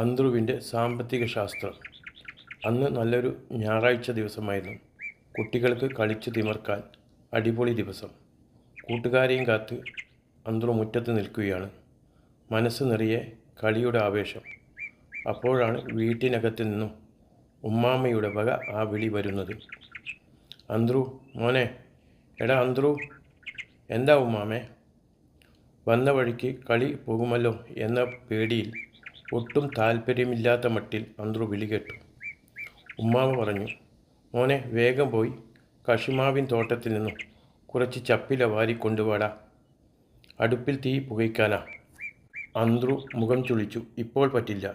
അന്ത്രുവിൻ്റെ സാമ്പത്തിക ശാസ്ത്രം. അന്ന് നല്ലൊരു ഞായറാഴ്ച ദിവസമായിരുന്നു. കുട്ടികൾക്ക് കളിച്ചു തിമിർക്കാൻ അടിപൊളി ദിവസം. കൂട്ടുകാരെയും കാത്ത് അന്ത്രു മുറ്റത്ത് നിൽക്കുകയാണ്. മനസ്സ് നിറയെ കളിയുടെ ആവേശം. അപ്പോഴാണ് വീട്ടിനകത്ത് നിന്നും ഉമ്മാമ്മയുടെ വക ആ വിളി വരുന്നത്. അന്ത്രു മോനെ, എടാ അന്ത്രു. എന്താ ഉമ്മാമേ? വന്ന വഴിക്ക് കളി പോകുമല്ലോ എന്ന പേടിയിൽ ഒട്ടും താല്പര്യമില്ലാത്ത മട്ടിൽ അന്ത്രു വിളി കേട്ടു. ഉമ്മാമ പറഞ്ഞു, മോനെ വേഗം പോയി കശുമാവിൻ തോട്ടത്തിൽ നിന്നും കുറച്ച് ചപ്പില വാരിക്കൊണ്ടുവാടാ, അടുപ്പിൽ തീ പുകയ്ക്കാനാ. അന്ത്രു മുഖം ചുളിച്ചു. ഇപ്പോൾ പറ്റില്ല,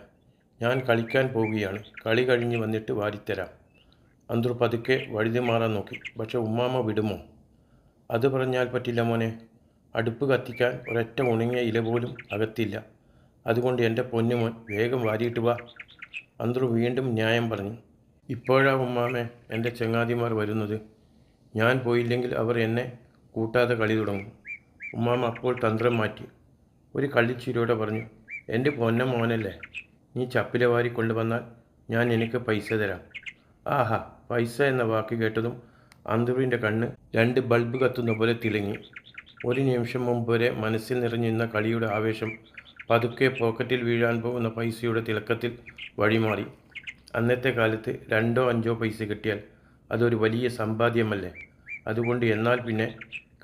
ഞാൻ കളിക്കാൻ പോവുകയാണ്, കളി കഴിഞ്ഞ് വന്നിട്ട് വാരിത്തരാം. അന്ത്രു പതുക്കെ വഴുതി മാറാൻ നോക്കി. പക്ഷെ ഉമ്മാമ വിടുമോ? അത് പറഞ്ഞാൽ പറ്റില്ല മോനെ, അടുപ്പ് കത്തിക്കാൻ ഒരൊറ്റ ഉണങ്ങിയ ഇല പോലും അകത്തില്ല. അതുകൊണ്ട് എൻ്റെ പൊന്നുമോൻ വേഗം വാരിയിട്ട് വാ. അന്ത്രു വീണ്ടും ന്യായം പറഞ്ഞു. ഇപ്പോഴാ ഉമ്മാമേ എൻ്റെ ചങ്ങാതിമാർ വരുന്നത്. ഞാൻ പോയില്ലെങ്കിൽ അവർ എന്നെ കൂട്ടാതെ കളി തുടങ്ങും. ഉമ്മാമ അപ്പോൾ തന്ത്രം മാറ്റി ഒരു കള്ളിച്ചിരിയോടെ പറഞ്ഞു, എൻ്റെ പൊന്ന മോനല്ലേ, നീ ചപ്പില വാരി കൊണ്ടുവന്നാൽ ഞാൻ നിനക്ക് പൈസ തരാം. ആഹാ, പൈസ എന്ന വാക്ക് കേട്ടതും അന്ത്രുവിൻ്റെ കണ്ണ് രണ്ട് ബൾബ് കത്തുന്ന പോലെ തിളങ്ങി. ഒരു നിമിഷം മുമ്പ് വരെ മനസ്സിൽ നിറഞ്ഞിരുന്ന കളിയുടെ ആവേശം പതുക്കെ പോക്കറ്റിൽ വീഴാൻ പോകുന്ന പൈസയുടെ തിളക്കത്തിൽ വഴിമാറി. അന്നത്തെ കാലത്ത് 2 or 5 പൈസ കിട്ടിയാൽ അതൊരു വലിയ സമ്പാദ്യമല്ലേ. അതുകൊണ്ട് എന്നാൽ പിന്നെ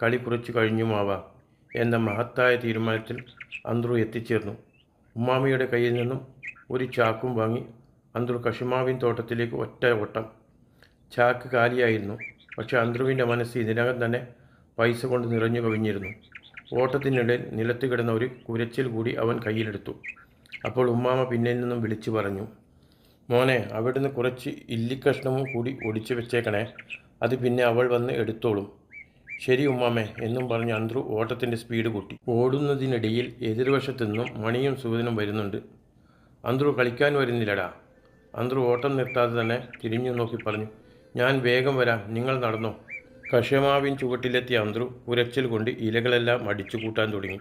കളി കുറച്ച് കഴിഞ്ഞുമാവാം എന്ന മഹത്തായ തീരുമാനത്തിൽ അന്ത്രു എത്തിച്ചേർന്നു. ഉമ്മാമയുടെ കയ്യിൽ നിന്നും ഒരു ചാക്കും വാങ്ങി അന്ത്രു കശുമാവിൻ തോട്ടത്തിലേക്ക് ഒറ്റ ഓട്ടം. ചാക്ക് കാലിയായിരുന്നു. പക്ഷെ അന്ത്രുവിൻ്റെ മനസ്സ് ഇതിനകം തന്നെ പൈസ കൊണ്ട് നിറഞ്ഞു കവിഞ്ഞിരുന്നു. ഓട്ടത്തിനിടയിൽ നിലത്ത് കിടന്ന ഒരു കുരച്ചിൽ കൂടി അവൻ കയ്യിലെടുത്തു. അപ്പോൾ ഉമ്മാമ പിന്നിൽ നിന്നും വിളിച്ചു പറഞ്ഞു, മോനെ, അവിടുന്ന് കുറച്ച് ഇല്ലിക്കഷ്ണവും കൂടി ഒടിച്ചു വെച്ചേക്കണേ, അത് പിന്നെ അവൾ വന്ന് എടുത്തോളും. ശരി ഉമ്മാമേ എന്നും പറഞ്ഞ് അന്ത്രു ഓട്ടത്തിൻ്റെ സ്പീഡ് കൂട്ടി. ഓടുന്നതിനിടയിൽ എതിർവശത്തു നിന്നും മണിയും സുഗതനും വരുന്നുണ്ട്. അന്ത്രു കളിക്കാൻ വരുന്നില്ലടാ. അന്ത്രു ഓട്ടം നിർത്താതെ തന്നെ തിരിഞ്ഞു നോക്കി പറഞ്ഞു, ഞാൻ വേഗം വരാം, നിങ്ങൾ നടന്നോ. കശുമാവിൻ ചുവട്ടിലെത്തിയ അന്ത്രു കുരച്ചിൽ കൊണ്ട് ഇലകളെല്ലാം അടിച്ചു കൂട്ടാൻ തുടങ്ങി.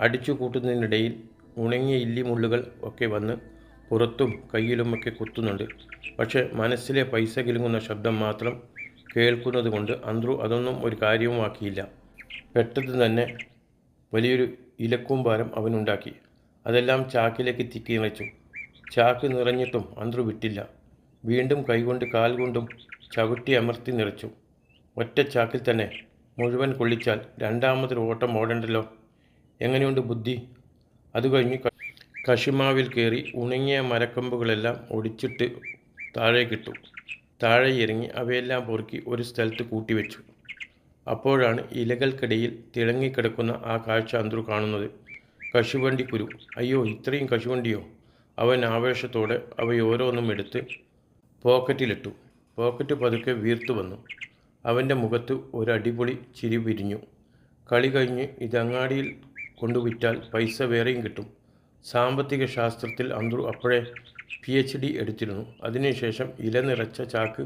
അടിച്ചു കൂട്ടുന്നതിനിടയിൽ ഉണങ്ങിയ ഇല്ലിമുള്ളുകൾ ഒക്കെ വന്ന് പുറത്തും കയ്യിലുമൊക്കെ കുത്തുന്നുണ്ട്. പക്ഷെ മനസ്സിലെ പൈസ കിലുങ്ങുന്ന ശബ്ദം മാത്രം കേൾക്കുന്നത് കൊണ്ട് അന്ത്രു അതൊന്നും ഒരു കാര്യവുമാക്കിയില്ല. പെട്ടെന്ന് തന്നെ വലിയൊരു ഇലക്കൂമ്പാരം അവനുണ്ടാക്കി. അതെല്ലാം ചാക്കിലേക്ക് തിക്കി നിറച്ചു. ചാക്ക് നിറഞ്ഞിട്ടും അന്ത്രു വിട്ടില്ല. വീണ്ടും കൈകൊണ്ട് കാൽ കൊണ്ടും ചവിട്ടി അമർത്തി നിറച്ചു. ഒറ്റ ചാക്കിൽ തന്നെ മുഴുവൻ കൊള്ളിച്ചാൽ രണ്ടാമതൊരു ഓട്ടം ഓടണ്ടല്ലോ. എങ്ങനെയുണ്ട് ബുദ്ധി? അത് കഴിഞ്ഞ് കശുമാവിൽ കയറി ഉണങ്ങിയ മരക്കമ്പുകളെല്ലാം ഒടിച്ചിട്ട് താഴേക്കിട്ടു. താഴെ ഇറങ്ങി അവയെല്ലാം പൊറുക്കി ഒരു സ്ഥലത്ത് കൂട്ടിവെച്ചു. അപ്പോഴാണ് ഇലകൾക്കിടയിൽ തിളങ്ങിക്കിടക്കുന്ന ആ കാഴ്ച അന്ത്രു കാണുന്നത്. കശുവണ്ടി കുരു. അയ്യോ, ഇത്രയും കശുവണ്ടിയോ? അവൻ ആവേശത്തോടെ അവയോരോന്നും എടുത്ത് പോക്കറ്റിലിട്ടു. പോക്കറ്റ് പതുക്കെ വീർത്തു വന്നു. അവൻ്റെ മുഖത്ത് ഒരടിപൊളി ചിരി വിരിഞ്ഞു. കളി കഴിഞ്ഞ് ഇതങ്ങാടിയിൽ കൊണ്ടുവിറ്റാൽ പൈസ വേറെയും കിട്ടും. സാമ്പത്തിക ശാസ്ത്രത്തിൽ അന്ത്രു അപ്പോഴേ PhD എടുത്തിരുന്നു. അതിനുശേഷം ഇല നിറച്ച ചാക്ക്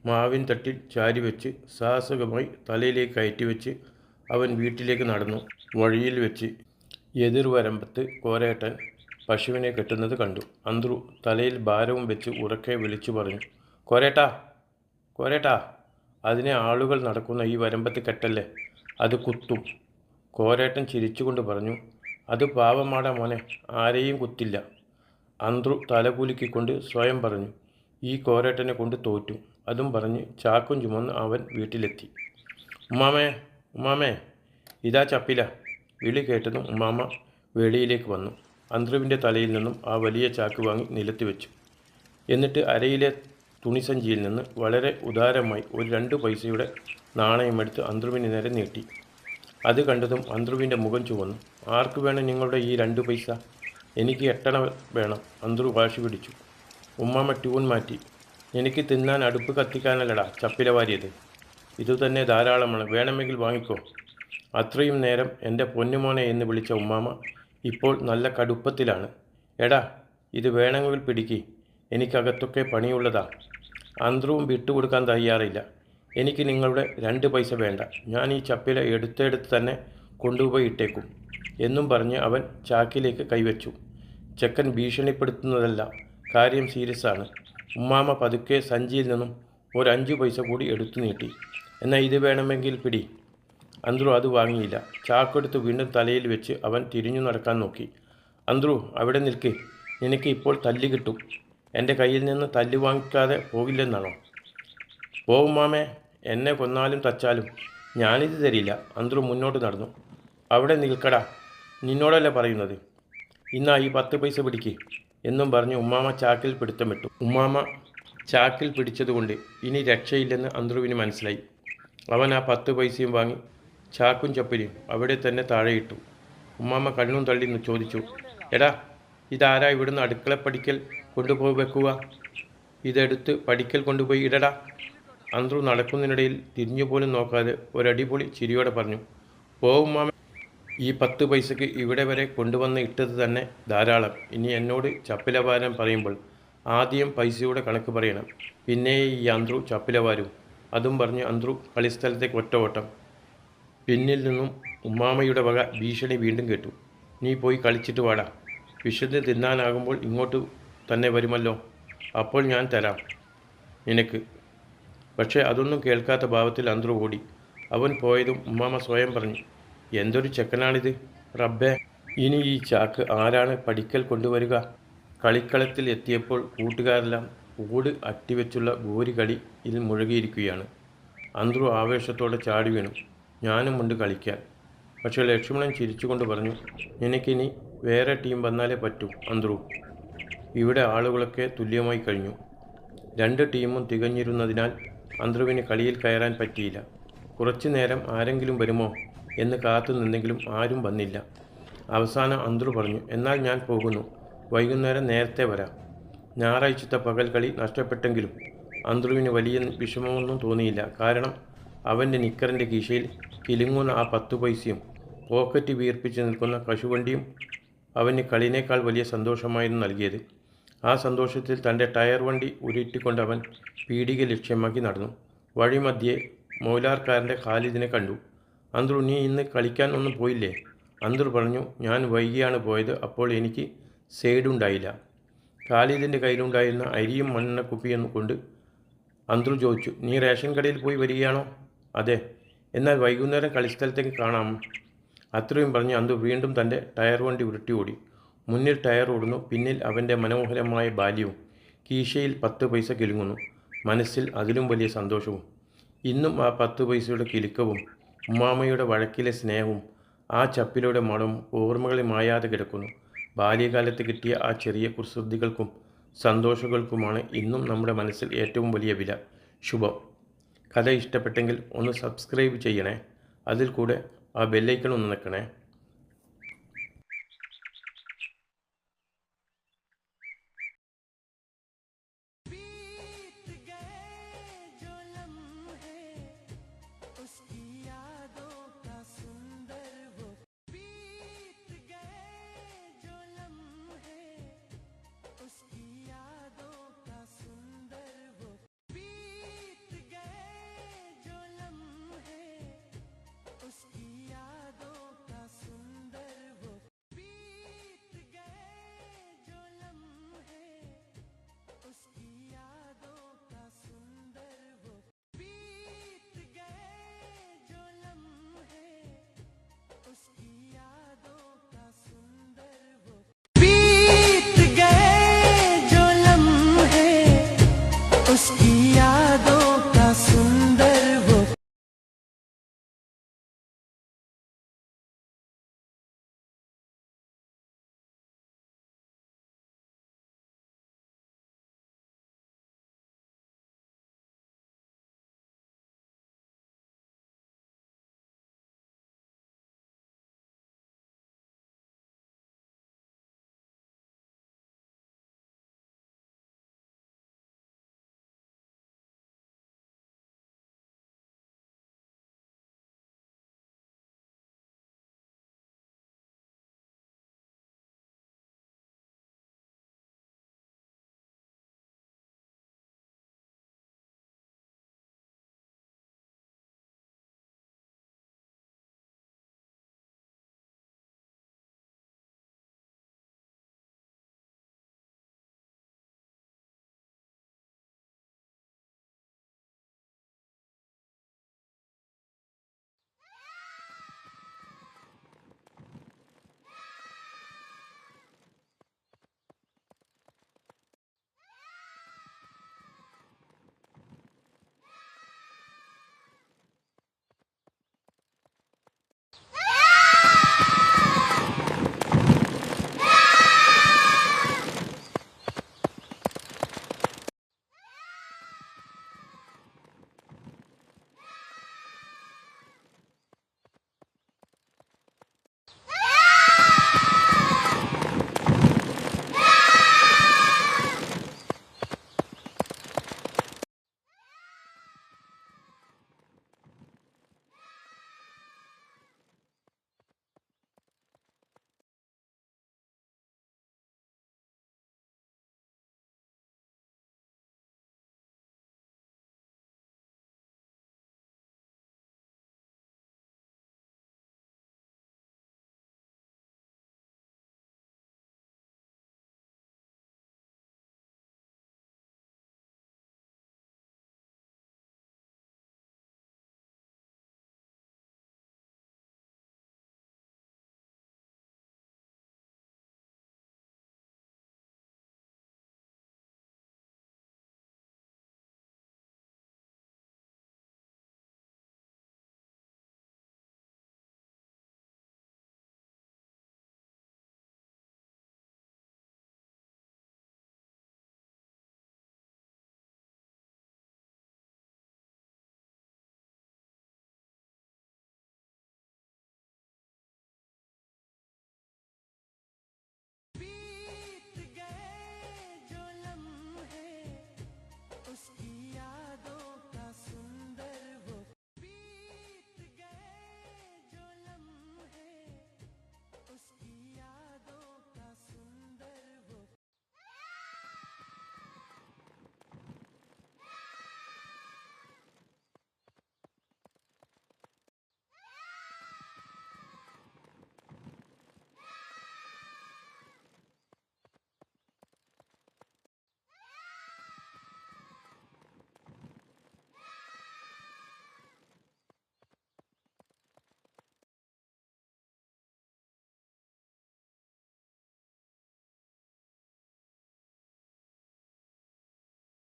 മാവിൻ തട്ടിൽ ചാരിവെച്ച് സാഹസികമായി തലയിലേക്ക് കയറ്റിവെച്ച് അവൻ വീട്ടിലേക്ക് നടന്നു. വഴിയിൽ വെച്ച് എതിർവരമ്പത്ത് കോരേട്ടൻ പശുവിനെ കെട്ടുന്നത് കണ്ടു. അന്ത്രു തലയിൽ ഭാരവും വെച്ച് ഉറക്കെ വിളിച്ചു പറഞ്ഞു, കോരേട്ടാ, കോരേട്ടാ, അതിനെ ആളുകൾ നടക്കുന്ന ഈ വരമ്പത്ത് കെട്ടല്ലേ, അത് കുത്തും. കോരേട്ടൻ ചിരിച്ചുകൊണ്ട് പറഞ്ഞു, അത് പാവമാടാ മോനെ, ആരെയും കുത്തില്ല. അന്ത്രു തലകുലുക്കിക്കൊണ്ട് സ്വയം പറഞ്ഞു, ഈ കോരേട്ടനെ കൊണ്ട് തോറ്റു. അതും പറഞ്ഞ് ചാക്കും ചുമന്ന് അവൻ വീട്ടിലെത്തി. ഉമ്മാമേ, ഉമ്മാമേ, ഇതാ ചപ്പില. വിളി കേട്ടതും ഉമ്മാമ വെളിയിലേക്ക് വന്നു. അന്ത്രുവിൻ്റെ തലയിൽ നിന്നും ആ വലിയ ചാക്ക് വാങ്ങി നിലത്ത് വെച്ചു. എന്നിട്ട് അരയിലെ തുണിസഞ്ചിയിൽ നിന്ന് വളരെ ഉദാരമായി ഒരു 2 പൈസയുടെ നാണയമെടുത്ത് അന്ത്രുവിന് നേരെ നീട്ടി. അത് കണ്ടതും അന്ത്രുവിൻ്റെ മുഖം ചുവന്നു. ആർക്ക് വേണം നിങ്ങളുടെ ഈ 2 പൈസ? എനിക്ക് 8 വേണം. അന്ത്രു വാശി പിടിച്ചു. ഉമ്മാമ ട്യൂൺ മാറ്റി. എനിക്ക് തിന്നാൻ അടുപ്പ് കത്തിക്കാനല്ലടാ ചപ്പില വാരിയത്, ഇതുതന്നെ ധാരാളമാണ്, വേണമെങ്കിൽ വാങ്ങിക്കോ. അത്രയും നേരം എൻ്റെ പൊന്നുമോനെ എന്ന് വിളിച്ച ഉമ്മാമ ഇപ്പോൾ നല്ല കടുപ്പത്തിലാണ്. എടാ, ഇത് വേണമെങ്കിൽ പിടിക്ക്, എനിക്കകത്തൊക്കെ പണിയുള്ളതാ. അന്ത്രുവും വിട്ടുകൊടുക്കാൻ തയ്യാറില്ല. എനിക്ക് നിങ്ങളുടെ 2 പൈസ വേണ്ട, ഞാൻ ഈ ചപ്പില എടുത്തെടുത്ത് തന്നെ കൊണ്ടുപോയി ഇട്ടേക്കും എന്നും പറഞ്ഞ് അവൻ ചാക്കിലേക്ക് കൈവച്ചു. ചെക്കൻ ഭീഷണിപ്പെടുത്തുന്നതല്ല, കാര്യം സീരിയസ് ആണ്. ഉമ്മാമ പതുക്കെ സഞ്ചിയിൽ നിന്നും ഒരു 5 പൈസ കൂടി എടുത്തു നീട്ടി. എന്നാൽ ഇത് വേണമെങ്കിൽ പിടി. അന്ത്രു അത് വാങ്ങിയില്ല. ചാക്കെടുത്ത് വീണ്ടും തലയിൽ വെച്ച് അവൻ തിരിഞ്ഞു നടക്കാൻ നോക്കി. അന്ത്രു, അവിടെ നിൽക്ക്, നിനക്ക് ഇപ്പോൾ തല്ല് കിട്ടും. എൻ്റെ കയ്യിൽ നിന്ന് തല്ല് വാങ്ങിക്കാതെ പോകില്ലെന്നാണോ? പോവും മാമേ, എന്നെ കൊന്നാലും തച്ചാലും ഞാനിത് തരില്ല. അന്ത്രു മുന്നോട്ട് നടന്നു. അവിടെ നിൽക്കടാ, നിന്നോടല്ല പറയുന്നത്. ഇന്നാ ഈ 10 പൈസ പിടിക്ക് എന്നും പറഞ്ഞ് ഉമ്മാമ ചാക്കിൽ പിടുത്തമിട്ടു. ഉമ്മാമ ചാക്കിൽ പിടിച്ചതുകൊണ്ട് ഇനി രക്ഷയില്ലെന്ന് അന്ത്രുവിന് മനസ്സിലായി. അവൻ ആ 10 പൈസയും വാങ്ങി ചാക്കും ചപ്പലിയും അവിടെ തന്നെ താഴെയിട്ടു. ഉമ്മാമ കണ്ണും തള്ളി ചോദിച്ചു, എടാ, ഇതാരാ ഇവിടുന്ന് അടുക്കളപ്പടിക്കൽ കൊണ്ടുപോയി വെക്കുക? ഇതെടുത്ത് പടിക്കൽ കൊണ്ടുപോയി ഇടടാ. അന്ത്രു നടക്കുന്നതിനിടയിൽ തിരിഞ്ഞുപോലും നോക്കാതെ ഒരടിപൊളി ചിരിയോടെ പറഞ്ഞു, പോവും മാമ, ഈ 10 പൈസയ്ക്ക് ഇവിടെ വരെ കൊണ്ടുവന്ന് ഇട്ടത് തന്നെ ധാരാളം. ഇനി എന്നോട് ചപ്പിലവാരം പറയുമ്പോൾ ആദ്യം പൈസയുടെ കണക്ക് പറയണം. പിന്നെ ഈ അന്ത്രു ചപ്പിലവാരും. അതും പറഞ്ഞ് അന്ത്രു കളിസ്ഥലത്തേക്ക് ഒറ്റ ഓട്ടം. പിന്നിൽ നിന്നും ഉമ്മാമയുടെ വക ഭീഷണി വീണ്ടും കേട്ടു. നീ പോയി കളിച്ചിട്ട് വാടാ. വിശന്ന് തിന്നാനാകുമ്പോൾ ഇങ്ങോട്ട് തന്നെ വരുമല്ലോ, അപ്പോൾ ഞാൻ തരാം നിനക്ക്. പക്ഷേ അതൊന്നും കേൾക്കാത്ത ഭാവത്തിൽ അന്ത്രു ഓടി. അവൻ പോയതും ഉമ്മാമ സ്വയം പറഞ്ഞു, എന്തൊരു ചെക്കനാണിത് റബ്ബേ. ഇനി ഈ ചാക്ക് ആരാണ് പടിക്കൽ കൊണ്ടുവരിക? കളിക്കളത്തിൽ എത്തിയപ്പോൾ കൂട്ടുകാരെല്ലാം ഓട് അട്ടിവെച്ചുള്ള ഗോരി കളിയിൽ മുഴുകിയിരിക്കുകയാണ്. അന്ത്രു ആവേശത്തോടെ ചാടി വീണു. ഞാനുമുണ്ട് കളിക്കാൻ. പക്ഷേ ലക്ഷ്മണൻ ചിരിച്ചുകൊണ്ട് പറഞ്ഞു, നിനക്കിനി വേറെ ടീം വന്നാലേ പറ്റൂ അന്ത്രു. ഇവിടെ ആളുകളൊക്കെ തുല്യമായി കഴിഞ്ഞു. 2 ടീമും തികഞ്ഞിരുന്നതിനാൽ അന്ത്രുവിന് കളിയിൽ കയറാൻ പറ്റിയില്ല. കുറച്ചു നേരം ആരെങ്കിലും വരുമോ എന്ന് കാത്തു നിന്നെങ്കിലും ആരും വന്നില്ല. അവസാനം അന്ത്രു പറഞ്ഞു, എന്നാൽ ഞാൻ പോകുന്നു, വൈകുന്നേരം നേരത്തെ വരാം. ഞായറാഴ്ചത്തെ പകൽ കളി നഷ്ടപ്പെട്ടെങ്കിലും അന്ത്രുവിന് വലിയ വിഷമമൊന്നും തോന്നിയില്ല. കാരണം അവൻ്റെ നിക്കറിൻ്റെ കീശയിൽ കിലുങ്ങുന്ന ആ 10 പൈസയും പോക്കറ്റ് വീർപ്പിച്ച് നിൽക്കുന്ന കശുവണ്ടിയും അവന് കളിനേക്കാൾ വലിയ സന്തോഷമായിരുന്നു നൽകിയത്. ആ സന്തോഷത്തിൽ തൻ്റെ ടയർ വണ്ടി ഉരുട്ടിക്കൊണ്ട് അവൻ പീടിക ലക്ഷ്യമാക്കി നടന്നു. വഴിമധ്യേ മൗലാർക്കാരൻ്റെ ഖാലിദിനെ കണ്ടു. അന്ത്രു, നീ ഇന്ന് കളിക്കാൻ ഒന്നും പോയില്ലേ? അന്ത്രു പറഞ്ഞു, ഞാൻ വൈകിയാണ് പോയത്, അപ്പോൾ എനിക്ക് സൈഡുണ്ടായില്ല. ഖാലിദിൻ്റെ കയ്യിലുണ്ടായിരുന്ന അരിയും മണ്ണെണ്ണക്കുപ്പിയും കൊണ്ട് അന്ത്രു ചോദിച്ചു, നീ റേഷൻ കടയിൽ പോയി വരികയാണോ? അതെ. എന്നാൽ വൈകുന്നേരം കളിസ്ഥലത്തേക്ക് കാണാം. അത്രയും പറഞ്ഞ് അന്ത്രു വീണ്ടും തൻ്റെ ടയർ വണ്ടി ഉരുട്ടി ഓടി. മുന്നിൽ ടയർ ഓടുന്നു, പിന്നിൽ അവൻ്റെ മനോഹരമായ ബാല്യവും. കീശയിൽ 10 പൈസ കിലുങ്ങുന്നു, മനസ്സിൽ അതിലും വലിയ സന്തോഷവും. ഇന്നും ആ 10 പൈസയുടെ കിലുക്കവും ഉമ്മാമയുടെ വഴക്കിലെ സ്നേഹവും ആ ചപ്പിലൂടെ മണവും ഓർമ്മകളിൽ മായാതെ കിടക്കുന്നു. ബാല്യകാലത്ത് കിട്ടിയ ആ ചെറിയ കുസൃതികൾക്കും സന്തോഷങ്ങൾക്കുമാണ് ഇന്നും നമ്മുടെ മനസ്സിൽ ഏറ്റവും വലിയ വില. ശുഭം. കഥ ഇഷ്ടപ്പെട്ടെങ്കിൽ ഒന്ന് സബ്സ്ക്രൈബ് ചെയ്യണേ. അതിൽ കൂടെ ആ ബെല്ലൈക്കൺ ഒന്ന് നിൽക്കണേ.